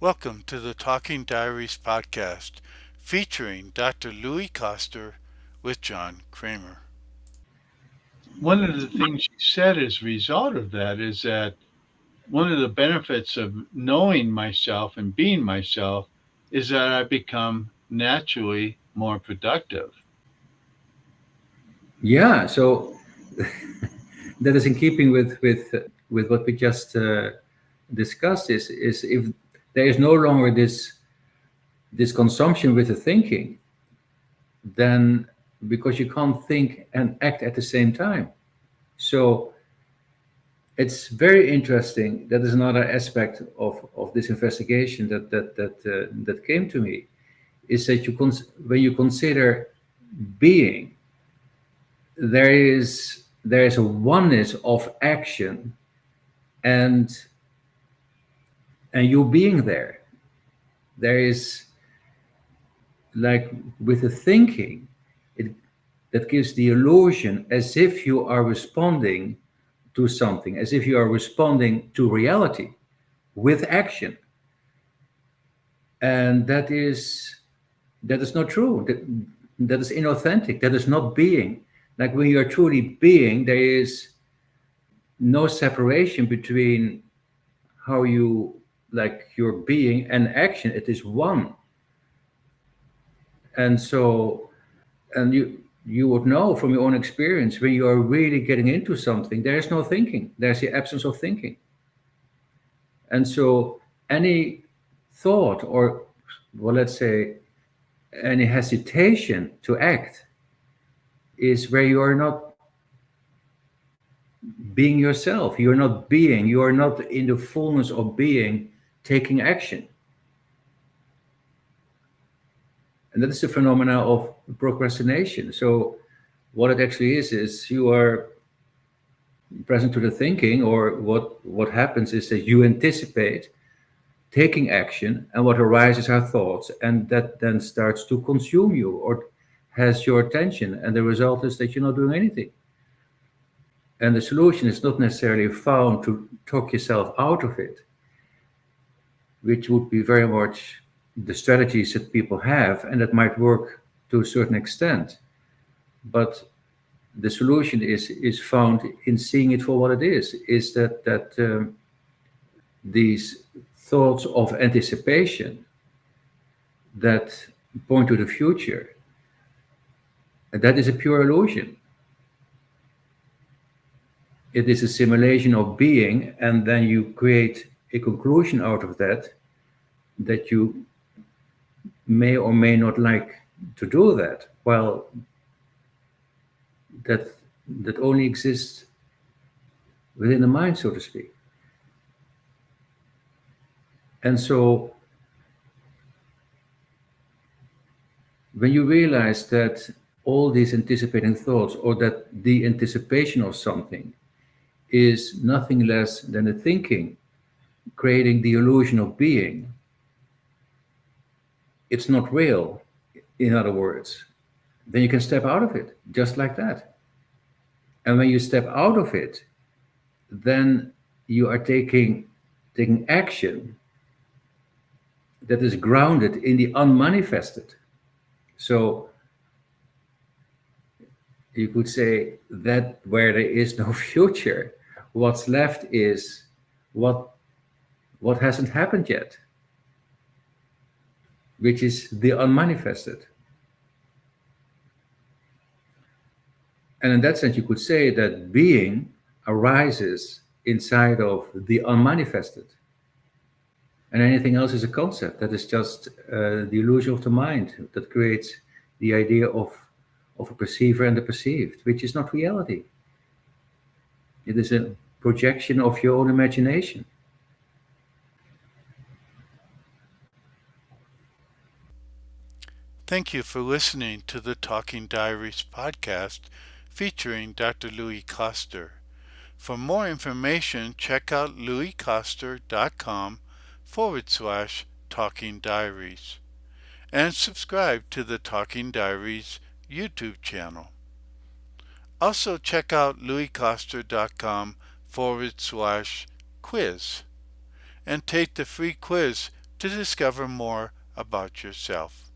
Welcome to the Talking Diaries podcast featuring Dr. Louis Koster with John Kremer. One of the things you said as a result of that is that one of the benefits of knowing myself and being myself is that I become naturally more productive. Yeah, so that is in keeping with what we just discussed. Is if there is no longer this consumption with the thinking, then because you can't think and act at the same time. So it's very interesting. That is another aspect of this investigation that came to me is that when you consider being, there is a oneness of action and you being there. There is, like, with the thinking, it that gives the illusion as if you are responding to something, as if you are responding to reality with action, and that is not true. That is inauthentic. That is not being. Like, when you are truly being, there is no separation between how you, like, your being and action. It is one. And so, and you would know from your own experience, when you are really getting into something, there is no thinking. There's the absence of thinking. And so any thought, or, well, let's say, any hesitation to act, is where you are not being yourself. You are not in the fullness of being, taking action. And that is the phenomena of procrastination. So what it actually is you are present to the thinking, or what happens is that you anticipate taking action, and what arises are thoughts, and that then starts to consume you, or has your attention, and the result is that you're not doing anything. And the solution is not necessarily found to talk yourself out of it, which would be very much the strategies that people have, and that might work to a certain extent. But the solution is found in seeing it for what it is that these thoughts of anticipation that point to the future, that is a pure illusion. It is a simulation of being, and then you create a conclusion out of that you may or may not like to do that. Well, that that only exists within the mind, so to speak. And so when you realize that all these anticipating thoughts, or that the anticipation of something, is nothing less than a thinking creating the illusion of being, it's not real, in other words, then you can step out of it just like that. And when you step out of it, then you are taking action that is grounded in the unmanifested. So you could say that where there is no future, what's left is what what hasn't happened yet, which is the unmanifested. And in that sense, you could say that being arises inside of the unmanifested. And anything else is a concept that is just the illusion of the mind that creates the idea of a perceiver and the perceived, which is not reality. It is a projection of your own imagination. Thank you for listening to the Talking Diaries podcast featuring Dr. Louis Koster. For more information, check out louiskoster.com/talking diaries and subscribe to the Talking Diaries YouTube channel. Also, check out louiskoster.com/quiz and take the free quiz to discover more about yourself.